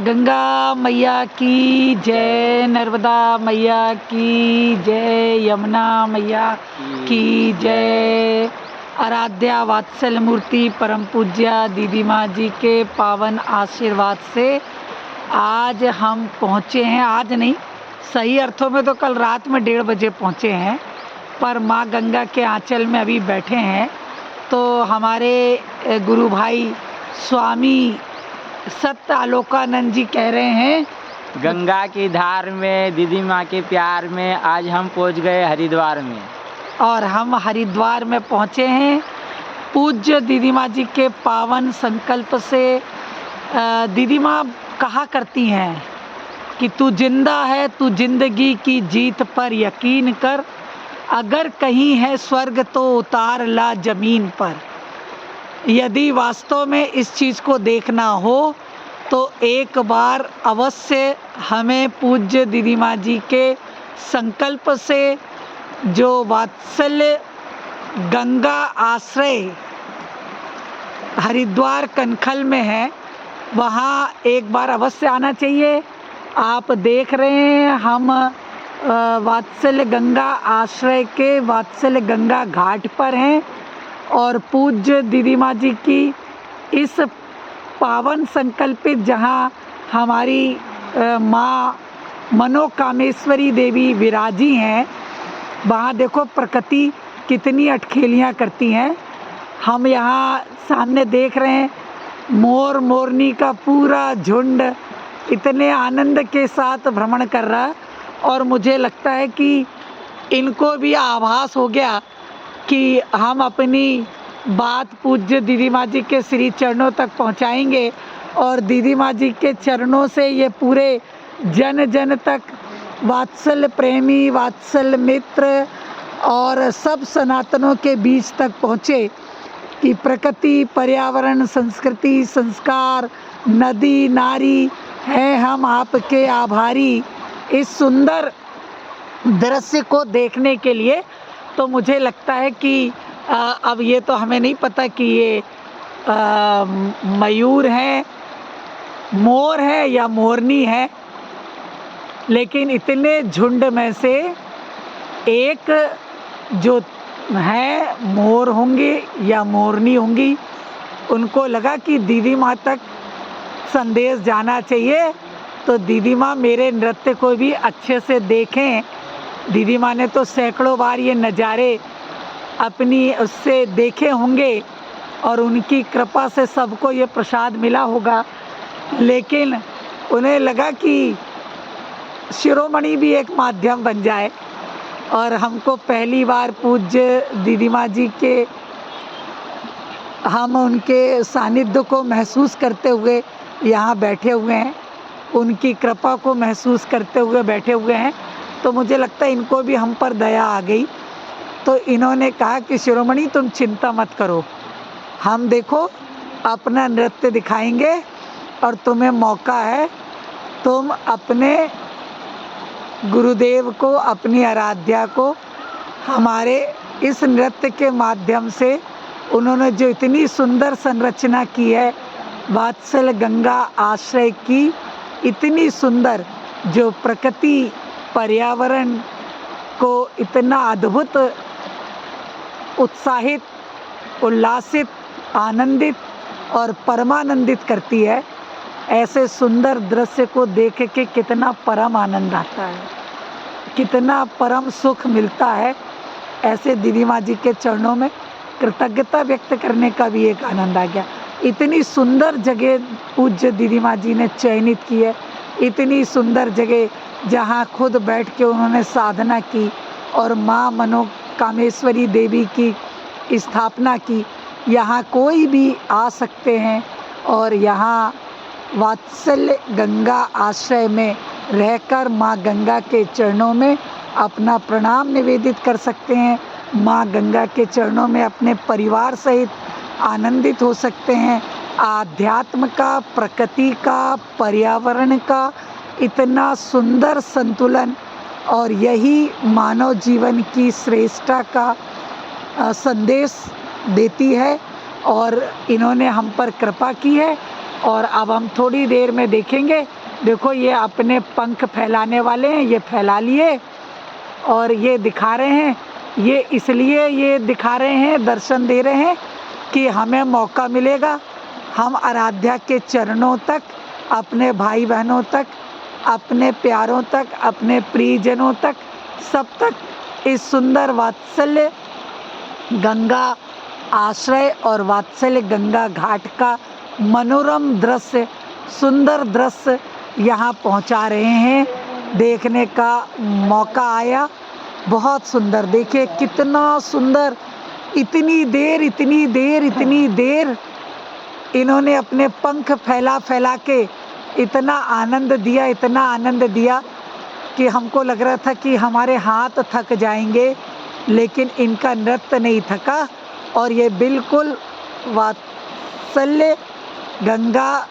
गंगा मैया की जय, नर्मदा मैया की जय, यमुना मैया की जय। आराध्या वात्सल मूर्ति परम पूज्या दीदी माँ जी के पावन आशीर्वाद से आज हम पहुँचे हैं, आज नहीं सही अर्थों में तो कल रात में 1:30 बजे पहुँचे हैं, पर माँ गंगा के आंचल में अभी बैठे हैं। तो हमारे गुरु भाई स्वामी सत्य आलोकानंद जी कह रहे हैं, गंगा की धार में दीदी माँ के प्यार में आज हम पहुँच गए हरिद्वार में। और हम हरिद्वार में पहुँचे हैं पूज्य दीदी माँ जी के पावन संकल्प से। दीदी माँ कहा करती हैं कि तू जिंदा है, तू जिंदगी की जीत पर यकीन कर, अगर कहीं है स्वर्ग तो उतार ला जमीन पर। यदि वास्तव में इस चीज़ को देखना हो तो एक बार अवश्य हमें पूज्य दीदी माँ जी के संकल्प से जो वात्सल्य गंगा आश्रय हरिद्वार कनखल में है वहाँ एक बार अवश्य आना चाहिए। आप देख रहे हैं हम वात्सल्य गंगा आश्रय के वात्सल्य गंगा घाट पर हैं और पूज्य दीदी माँ जी की इस पावन संकल्पित जहाँ हमारी माँ मनोकामेश्वरी देवी विराजी हैं, वहाँ देखो प्रकृति कितनी अटखेलियाँ करती हैं। हम यहाँ सामने देख रहे हैं मोर मोरनी का पूरा झुंड इतने आनंद के साथ भ्रमण कर रहा है और मुझे लगता है कि इनको भी आभास हो गया कि हम अपनी बात पूज्य दीदी माँ जी के श्री चरणों तक पहुँचाएंगे और दीदी माँ जी के चरणों से ये पूरे जन जन तक वात्सल्य प्रेमी, वात्सल्य मित्र और सब सनातनों के बीच तक पहुँचे कि प्रकृति, पर्यावरण, संस्कृति, संस्कार, नदी नारी हैं हम आपके आभारी। इस सुंदर दृश्य को देखने के लिए तो मुझे लगता है कि अब ये तो हमें नहीं पता कि ये मयूर है, मोर है या मोरनी है, लेकिन इतने झुंड में से एक जो है मोर होंगे या मोरनी होंगी। उनको लगा कि दीदी माँ तक संदेश जाना चाहिए तो दीदी माँ मेरे नृत्य को भी अच्छे से देखें। दीदी माँ ने तो सैकड़ों बार ये नज़ारे अपनी उससे देखे होंगे और उनकी कृपा से सबको ये प्रसाद मिला होगा, लेकिन उन्हें लगा कि शिरोमणि भी एक माध्यम बन जाए और हमको पहली बार पूज्य दीदी माँ जी के हम उनके सानिध्य को महसूस करते हुए यहाँ बैठे हुए हैं, उनकी कृपा को महसूस करते हुए बैठे हुए हैं। तो मुझे लगता है इनको भी हम पर दया आ गई, तो इन्होंने कहा कि शिरोमणि तुम चिंता मत करो, हम देखो अपना नृत्य दिखाएंगे और तुम्हें मौका है, तुम अपने गुरुदेव को, अपनी आराध्या को हमारे इस नृत्य के माध्यम से उन्होंने जो इतनी सुंदर संरचना की है वात्सल्य गंगा आश्रय की, इतनी सुंदर जो प्रकृति पर्यावरण को इतना अद्भुत उत्साहित, उल्लासित, आनंदित और परमानंदित करती है, ऐसे सुंदर दृश्य को देख के कितना परम आनंद आता है, कितना परम सुख मिलता है। ऐसे दीदी माँ जी के चरणों में कृतज्ञता व्यक्त करने का भी एक आनंद आ गया। इतनी सुंदर जगह पूज्य दीदी माँ जी ने चयनित की है, इतनी सुंदर जगह जहाँ खुद बैठ के उन्होंने साधना की और माँ मनोकामेश्वरी देवी की स्थापना की। यहाँ कोई भी आ सकते हैं और यहाँ वात्सल्य गंगा आश्रय में रहकर माँ गंगा के चरणों में अपना प्रणाम निवेदित कर सकते हैं, माँ गंगा के चरणों में अपने परिवार सहित आनंदित हो सकते हैं। आध्यात्म का, प्रकृति का, पर्यावरण का इतना सुंदर संतुलन और यही मानव जीवन की श्रेष्ठता का संदेश देती है और इन्होंने हम पर कृपा की है और अब हम थोड़ी देर में देखेंगे। देखो ये अपने पंख फैलाने वाले हैं, ये फैला लिए और ये दिखा रहे हैं। ये इसलिए ये दिखा रहे हैं, दर्शन दे रहे हैं कि हमें मौका मिलेगा, हम आराध्या के चरणों तक, अपने भाई बहनों तक, अपने प्यारों तक, अपने प्रियजनों तक, सब तक इस सुंदर वात्सल्य गंगा आश्रय और वात्सल्य गंगा घाट का मनोरम दृश्य, सुंदर दृश्य यहाँ पहुँचा रहे हैं। देखने का मौका आया, बहुत सुंदर। देखिए कितना सुंदर, इतनी देर इन्होंने अपने पंख फैला फैला के इतना आनंद दिया कि हमको लग रहा था कि हमारे हाथ थक जाएंगे, लेकिन इनका नृत्य नहीं थका। और ये बिल्कुल वात्सल्य गंगा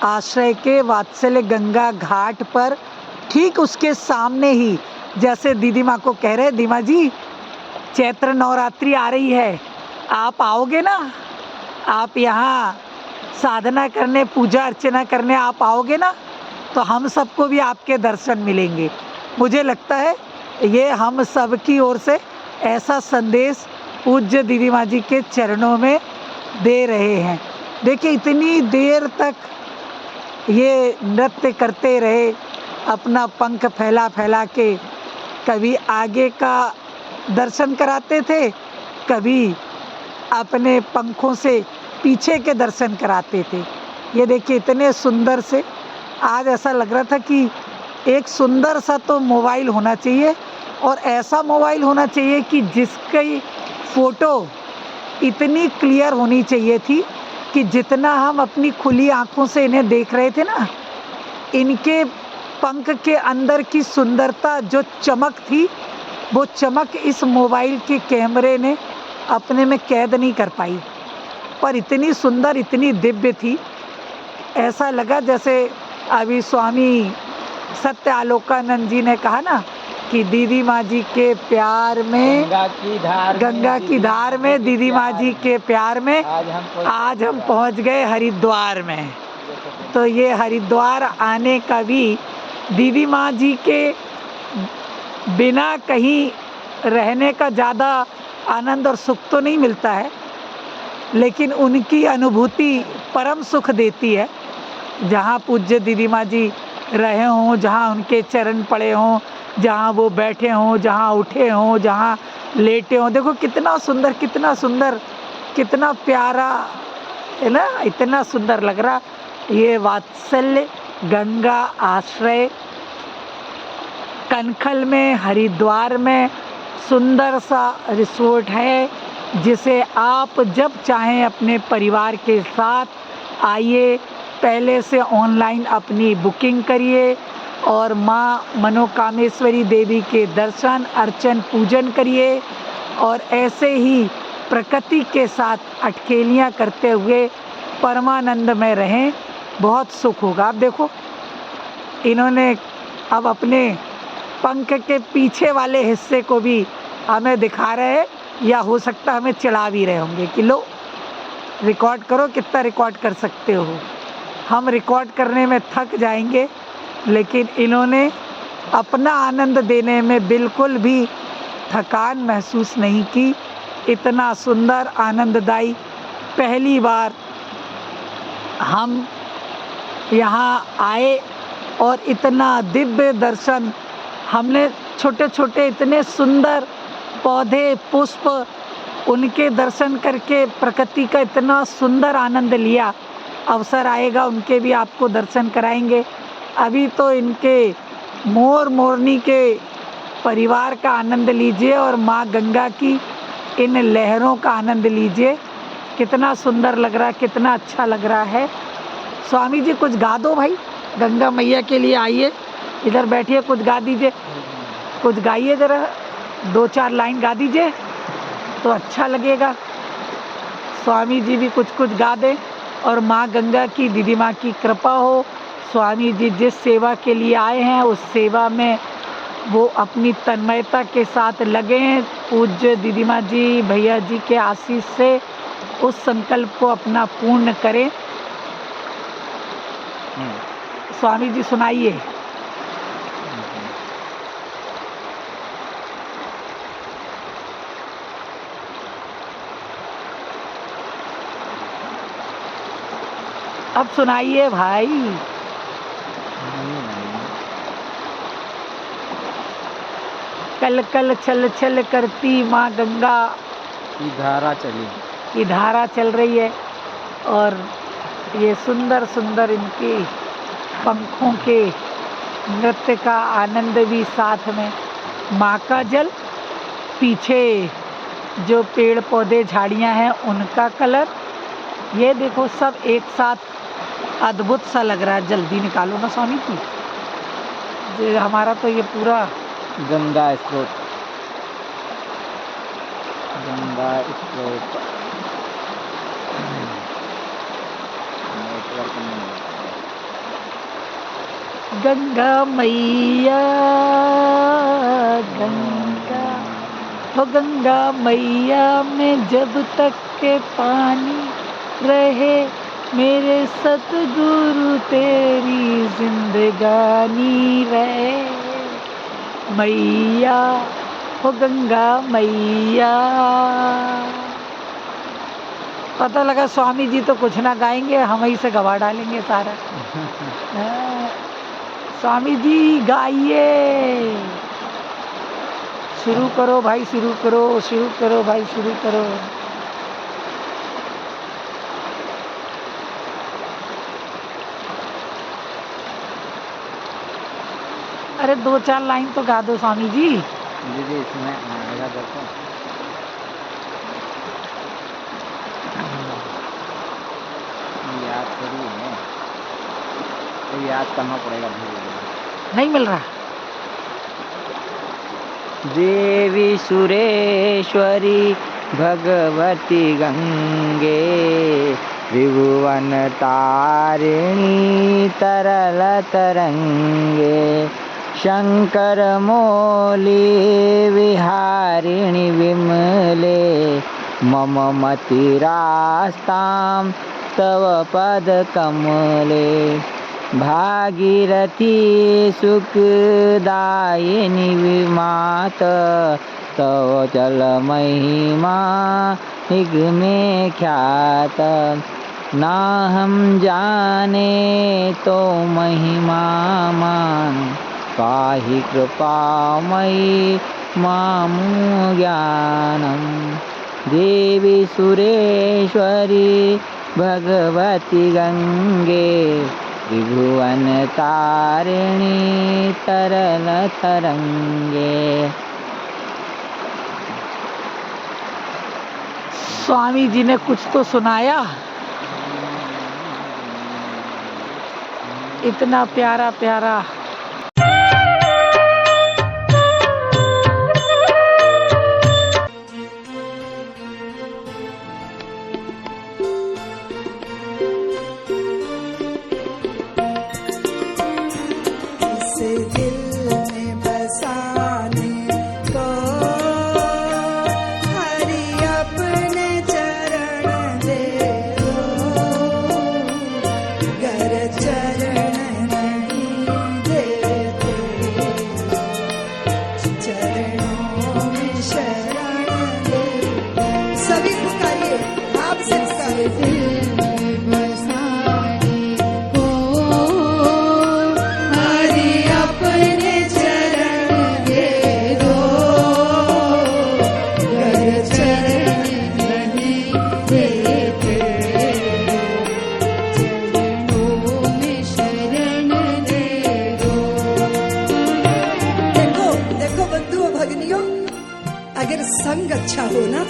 आश्रय के वात्सल्य गंगा घाट पर ठीक उसके सामने ही, जैसे दीदी माँ को कह रहे, दीमा जी चैत्र नवरात्रि आ रही है, आप आओगे ना, आप यहाँ साधना करने, पूजा अर्चना करने आप आओगे ना, तो हम सबको भी आपके दर्शन मिलेंगे। मुझे लगता है ये हम सब की ओर से ऐसा संदेश पूज्य दीदी माँ जी के चरणों में दे रहे हैं। देखिए इतनी देर तक ये नृत्य करते रहे, अपना पंख फैला फैला के, कभी आगे का दर्शन कराते थे, कभी अपने पंखों से पीछे के दर्शन कराते थे। ये देखिए इतने सुंदर से, आज ऐसा लग रहा था कि एक सुंदर सा तो मोबाइल होना चाहिए, और ऐसा मोबाइल होना चाहिए कि जिसकी फ़ोटो इतनी क्लियर होनी चाहिए थी कि जितना हम अपनी खुली आँखों से इन्हें देख रहे थे ना, इनके पंख के अंदर की सुंदरता, जो चमक थी, वो चमक इस मोबाइल के कैमरे ने अपने में कैद नहीं कर पाई। पर इतनी सुंदर, इतनी दिव्य थी, ऐसा लगा जैसे अभी स्वामी सत्य आलोकानंद जी ने कहा ना कि दीदी माँ जी के प्यार में, गंगा की धार में दीदी माँ जी के प्यार में आज हम पहुँच गए हरिद्वार में। तो ये हरिद्वार आने का भी दीदी माँ जी के बिना कहीं रहने का ज़्यादा आनंद और सुख तो नहीं मिलता है, लेकिन उनकी अनुभूति परम सुख देती है। जहाँ पूज्य दीदी माँ जी रहे हों, जहाँ उनके चरण पड़े हों, जहाँ वो बैठे हों, जहाँ उठे हों, जहाँ लेटे हों, देखो कितना सुंदर, कितना सुंदर, कितना प्यारा है ना, इतना सुंदर लग रहा। ये वात्सल्य गंगा आश्रय कनखल में, हरिद्वार में सुंदर सा रिसोर्ट है, जिसे आप जब चाहें अपने परिवार के साथ आइए। पहले से ऑनलाइन अपनी बुकिंग करिए और माँ मनोकामेश्वरी देवी के दर्शन अर्चन पूजन करिए, और ऐसे ही प्रकृति के साथ अटखेलियाँ करते हुए परमानंद में रहें, बहुत सुख होगा। आप देखो इन्होंने अब अपने पंख के पीछे वाले हिस्से को भी हमें दिखा रहे हैं, या हो सकता हमें चला भी रहे होंगे कि लो रिकॉर्ड करो, कितना रिकॉर्ड कर सकते हो। हम रिकॉर्ड करने में थक जाएंगे, लेकिन इन्होंने अपना आनंद देने में बिल्कुल भी थकान महसूस नहीं की। इतना सुंदर आनंददायी, पहली बार हम यहाँ आए और इतना दिव्य दर्शन हमने, छोटे छोटे इतने सुंदर पौधे पुष्प, उनके दर्शन करके प्रकृति का इतना सुंदर आनंद लिया। अवसर आएगा उनके भी आपको दर्शन कराएंगे। अभी तो इनके मोर मोरनी के परिवार का आनंद लीजिए और माँ गंगा की इन लहरों का आनंद लीजिए। कितना सुंदर लग रहा है, कितना अच्छा लग रहा है। स्वामी जी कुछ गा दो भाई, गंगा मैया के लिए आइए, इधर बैठिए, कुछ गा दीजिए, कुछ गाइए ज़रा, 2-4 लाइन गा दीजिए तो अच्छा लगेगा। स्वामी जी भी कुछ कुछ गा दें और माँ गंगा की, दीदी माँ की कृपा हो। स्वामी जी जिस सेवा के लिए आए हैं उस सेवा में वो अपनी तन्मयता के साथ लगे हैं। पूज्य दीदी माँ जी, भैया जी के आशीष से उस संकल्प को अपना पूर्ण करें। स्वामी जी सुनाइए। अब सुनाइए भाई। कल कल छल छल करती माँ गंगा की धारा चली, की धारा चल रही है, और ये सुंदर सुंदर इनके पंखों के नृत्य का आनंद भी साथ में। माँ का जल, पीछे जो पेड़ पौधे झाड़ियाँ हैं उनका कलर, ये देखो सब एक साथ अद्भुत सा लग रहा है। जल्दी निकालो ना स्वामी जी, जो हमारा तो ये पूरा गंगा स्रोत, गंगा स्रोत नेटवर्क नहीं है। गंगा मैया, गंगा हो गंगा मैया में जब तक के पानी रहे, मेरे सतगुरु तेरी जिंदगानी रहे। मैया हो गंगा मैया। पता लगा स्वामी जी तो कुछ ना गाएंगे, हम ही से गवा डालेंगे सारा। स्वामी जी गाइए, शुरू करो भाई, शुरू करो, शुरू करो भाई, शुरू करो। अरे 2-4 लाइन तो गा दो स्वामी जी। दीदी इसमें आएगा देखो, याद थोड़ी है, तो याद करना पड़ेगा। नहीं मिल रहा। देवी सुरेश्वरी भगवती गंगे, त्रिभुवन तारिणी तरल तरंगे, शंकर मौली विहारिणी विमले, मम मतिरास्तां तव पद कमले, भागीरथी सुखदायिनी विमात, तव जल महिमा निगमे ख्यात, ना हम जाने तो महिमा मान, पाहि कृपामयी मामु ज्ञानम। देवी सुरेश्वरी भगवती गंगे, त्रिभुवन तारिणी तरल तरंगे। स्वामी जी ने कुछ तो सुनाया, इतना प्यारा प्यारा। संग अच्छा हो ना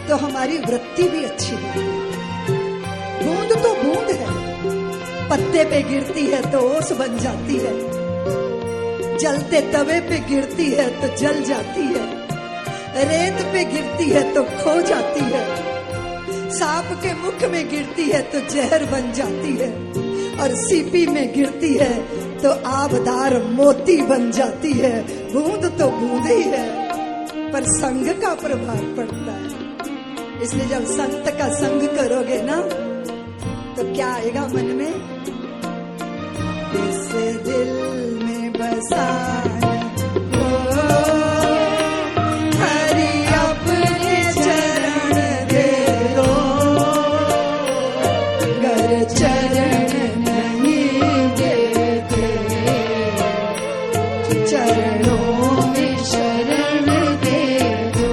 तो हमारी वृत्ति भी अच्छी हो। बूंद तो बूंद है, पत्ते पे गिरती है तो ओस बन जाती है, जलते तवे पे गिरती है तो जल जाती है, रेत पे गिरती है तो खो जाती है, सांप के मुख में गिरती है तो जहर बन जाती है, और सीपी में गिरती है तो आबदार मोती बन जाती है। बूंद तो बूंद ही है, पर संग का प्रभाव पड़ता है। इसलिए जब संत का संग करोगे ना तो क्या आएगा मन में? बसाना हो। हरि अपने चरण दे दो, गर चरण नहीं देते, चरणों में शरण दे दो।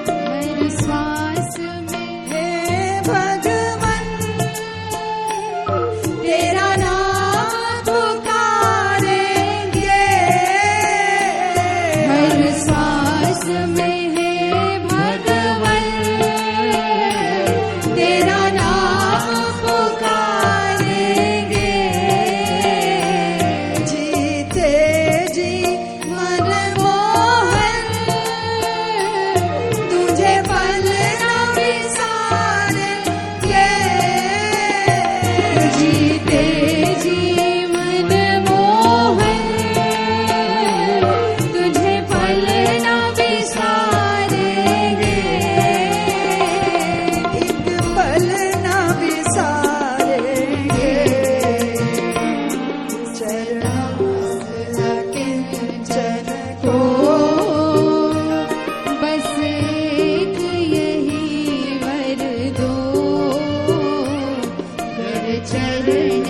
हर श्वास में हे भगवन तेरा नाम पुकारेंगे, हर श्वास में है भगवन तेरा नाम पुकारेंगे। जीते जी मनमोहन तुझे पल न विसारेंगे, जीते जी मनमोहन तुझे पल न बिसारेंगे। एक पल न विसारेंगे, चरण किंचन को बस एक यही वर दो, गर चरण